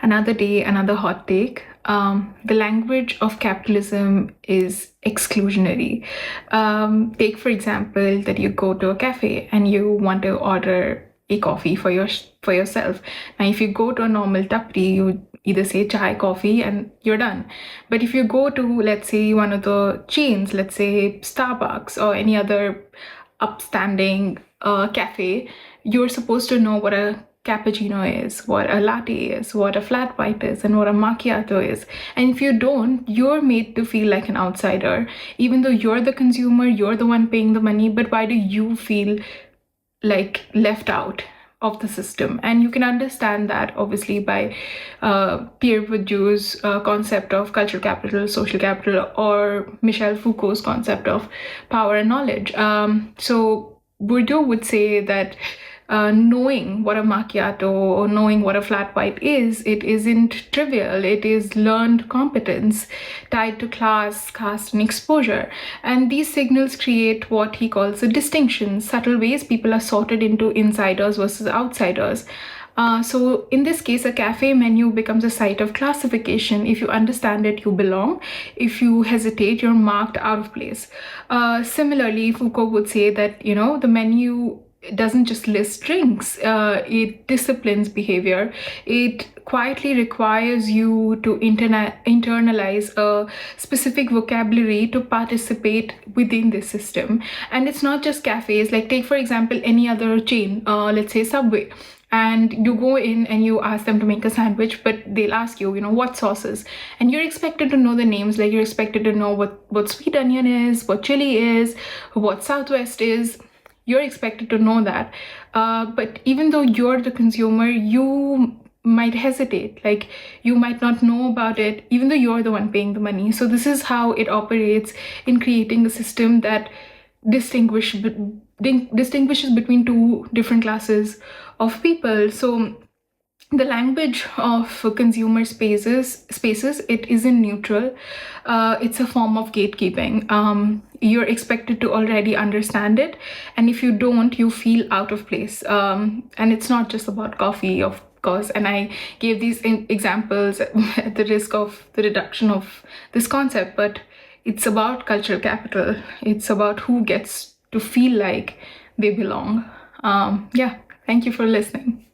Another day, another hot take. The language of capitalism is exclusionary. Take, for example, that you go to a cafe and you want to order a coffee for yourself. Now, if you go to a normal tapri, you either say chai, coffee, and you're done. But if you go to, let's say, one of the chains, let's say Starbucks or any other upstanding cafe, you're supposed to know what a cappuccino is, what a latte is, what a flat white is, and what a macchiato is. And if you don't, you're made to feel like an outsider, even though you're the consumer, you're the one paying the money. But why do you feel like left out of the system? And you can understand that obviously by Pierre Bourdieu's concept of cultural capital, social capital, or Michel Foucault's concept of power and knowledge. So Bourdieu would say that knowing what a macchiato or knowing what a flat white is, it isn't trivial. It is learned competence tied to class, caste, and exposure. And these signals create what he calls a distinction, subtle ways people are sorted into insiders versus outsiders. So in this case, a cafe menu becomes a site of classification. If you understand it, you belong. If you hesitate, you're marked out of place. Similarly, Foucault would say that, the menu doesn't just list drinks, it disciplines behavior. It quietly requires you to internalize a specific vocabulary to participate within this system. And it's not just cafes, like take for example any other chain, let's say Subway. And you go in and you ask them to make a sandwich, but they'll ask you, what sauces. And you're expected to know the names, like you're expected to know what sweet onion is, what chili is, what Southwest is. You're expected to know that. But even though you're the consumer, you might hesitate. Like you might not know about it, even though you're the one paying the money. So this is how it operates in creating a system that distinguishes between two different classes of people. So the language of consumer spaces, it isn't neutral. It's a form of gatekeeping. You're expected to already understand it, and if you don't, you feel out of place. And it's not just about coffee, of course, and I gave these examples at the risk of the reduction of this concept, but it's about cultural capital. It's about who gets to feel like they belong. Thank you for listening.